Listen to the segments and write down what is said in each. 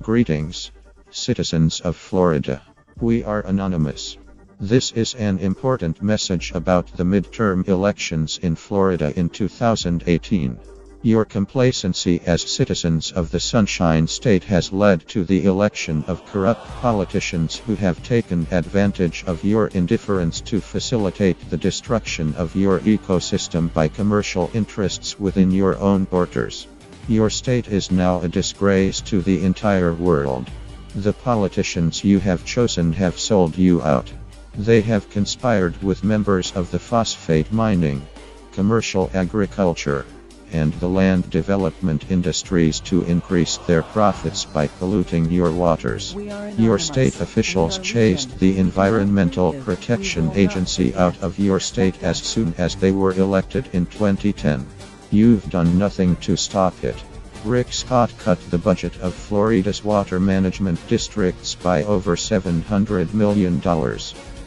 Greetings, citizens of Florida. We are anonymous. This is an important message about the midterm elections in Florida in 2018. Your complacency as citizens of the Sunshine State has led to the election of corrupt politicians who have taken advantage of your indifference to facilitate the destruction of your ecosystem by commercial interests within your own borders. Your state is now a disgrace to the entire world. The politicians you have chosen have sold you out. They have conspired with members of the phosphate mining, commercial agriculture, and the land development industries to increase their profits by polluting your waters. Your state officials chased the Environmental Protection Agency out of your state as soon as they were elected in 2010. You've done nothing to stop it. Rick Scott cut the budget of Florida's water management districts by over $700 million.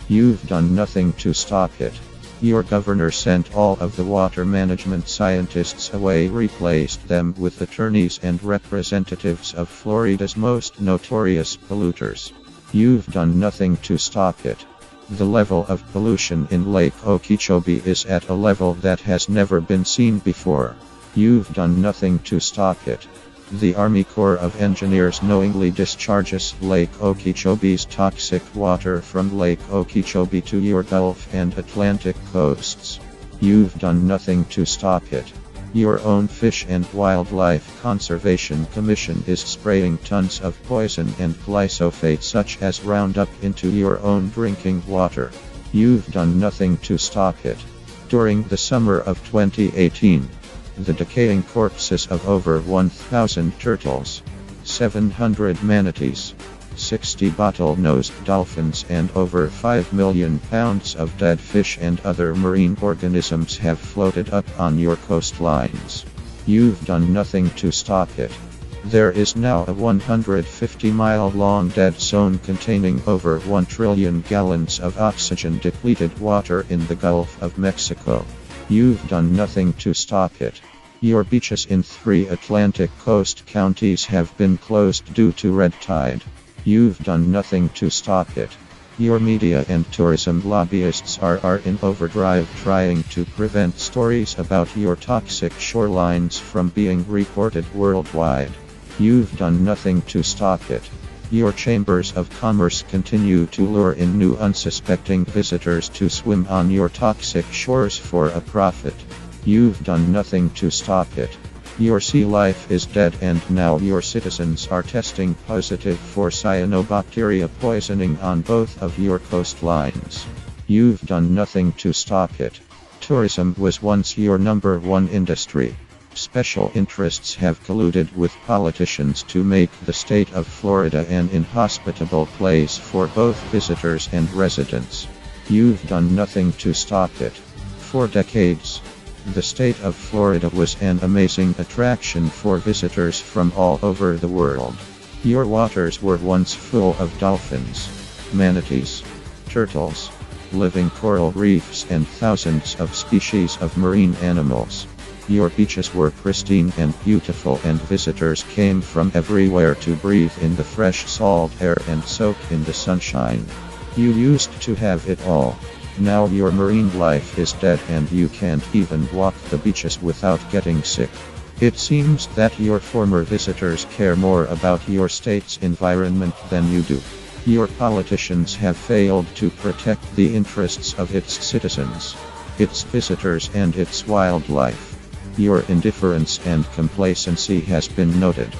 You've done nothing to stop it. Your governor sent all of the water management scientists away, replaced them with attorneys and representatives of Florida's most notorious polluters. You've done nothing to stop it. The level of pollution in Lake Okeechobee is at a level that has never been seen before. You've done nothing to stop it. The Army Corps of Engineers knowingly discharges Lake Okeechobee's toxic water from Lake Okeechobee to your Gulf and Atlantic coasts. You've done nothing to stop it. Your own Fish and Wildlife Conservation Commission is spraying tons of poison and glyphosate such as Roundup into your own drinking water. You've done nothing to stop it. During the summer of 2018, the decaying corpses of over 1,000 turtles, 700 manatees, 60 bottlenose dolphins and over 5 million pounds of dead fish and other marine organisms have floated up on your coastlines. You've done nothing to stop it. There is now a 150-mile-long dead zone containing over 1 trillion gallons of oxygen-depleted water in the Gulf of Mexico. You've done nothing to stop it. Your beaches in 3 Atlantic coast counties have been closed due to red tide. You've done nothing to stop it. Your media and tourism lobbyists are in overdrive trying to prevent stories about your toxic shorelines from being reported worldwide. You've done nothing to stop it. Your chambers of commerce continue to lure in new unsuspecting visitors to swim on your toxic shores for a profit. You've done nothing to stop it. Your sea life is dead and now your citizens are testing positive for cyanobacteria poisoning on both of your coastlines. You've done nothing to stop it. Tourism was once your #1 industry. Special interests have colluded with politicians to make the state of Florida an inhospitable place for both visitors and residents. You've done nothing to stop it. For decades, the state of Florida was an amazing attraction for visitors from all over the world. Your waters were once full of dolphins, manatees, turtles, living coral reefs and thousands of species of marine animals. Your beaches were pristine and beautiful and visitors came from everywhere to breathe in the fresh salt air and soak in the sunshine. You used to have it all. Now your marine life is dead and you can't even walk the beaches without getting sick. It seems that your former visitors care more about your state's environment than you do. Your politicians have failed to protect the interests of its citizens, its visitors and its wildlife. Your indifference and complacency has been noted.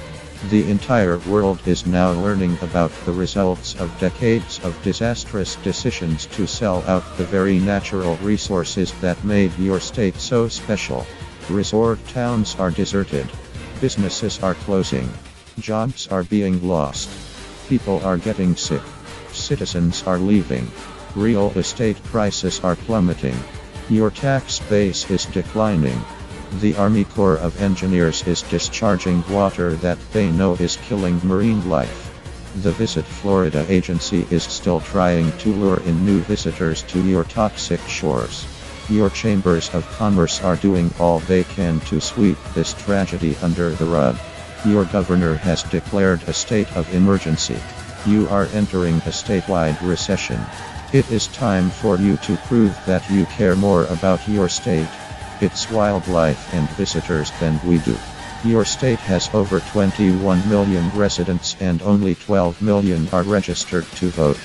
The entire world is now learning about the results of decades of disastrous decisions to sell out the very natural resources that made your state so special. Resort towns are deserted. Businesses are closing. Jobs are being lost. People are getting sick. Citizens are leaving. Real estate prices are plummeting. Your tax base is declining. The Army Corps of Engineers is discharging water that they know is killing marine life. The Visit Florida agency is still trying to lure in new visitors to your toxic shores. Your chambers of commerce are doing all they can to sweep this tragedy under the rug. Your governor has declared a state of emergency. You are entering a statewide recession. It is time for you to prove that you care more about your state, its wildlife and visitors than we do. Your state has over 21 million residents and only 12 million are registered to vote.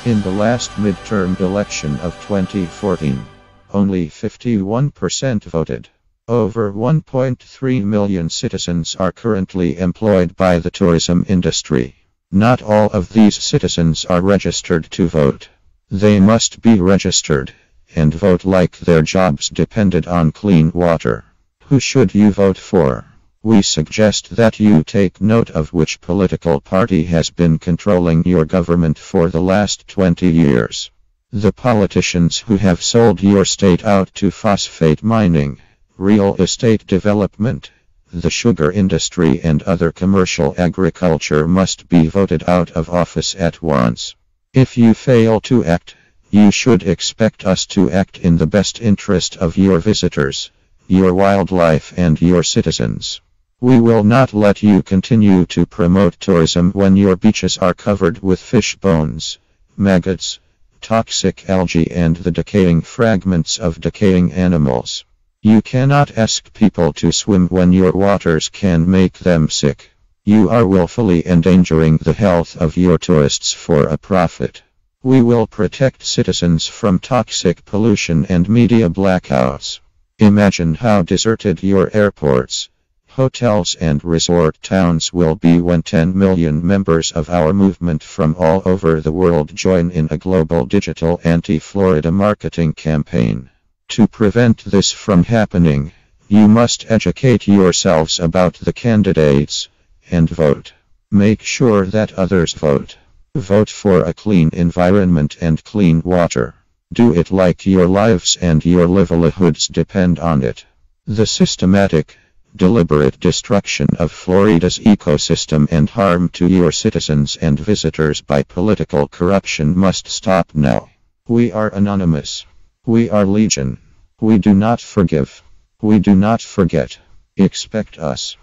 In the last midterm election of 2014, only 51% voted. Over 1.3 million citizens are currently employed by the tourism industry. Not all of these citizens are registered to vote. They must be registered and vote like their jobs depended on clean water. Who should you vote for? We suggest that you take note of which political party has been controlling your government for the last 20 years. The politicians who have sold your state out to phosphate mining, real estate development, the sugar industry and other commercial agriculture must be voted out of office at once. If you fail to act, you should expect us to act in the best interest of your visitors, your wildlife and your citizens. We will not let you continue to promote tourism when your beaches are covered with fish bones, maggots, toxic algae and the decaying fragments of decaying animals. You cannot ask people to swim when your waters can make them sick. You are willfully endangering the health of your tourists for a profit. We will protect citizens from toxic pollution and media blackouts. Imagine how deserted your airports, hotels and resort towns will be when 10 million members of our movement from all over the world join in a global digital anti-Florida marketing campaign. To prevent this from happening, you must educate yourselves about the candidates and vote. Make sure that others vote. Vote for a clean environment and clean water. Do it like your lives and your livelihoods depend on it. The systematic, deliberate destruction of Florida's ecosystem and harm to your citizens and visitors by political corruption must stop now. We are anonymous. We are legion. We do not forgive. We do not forget. Expect us.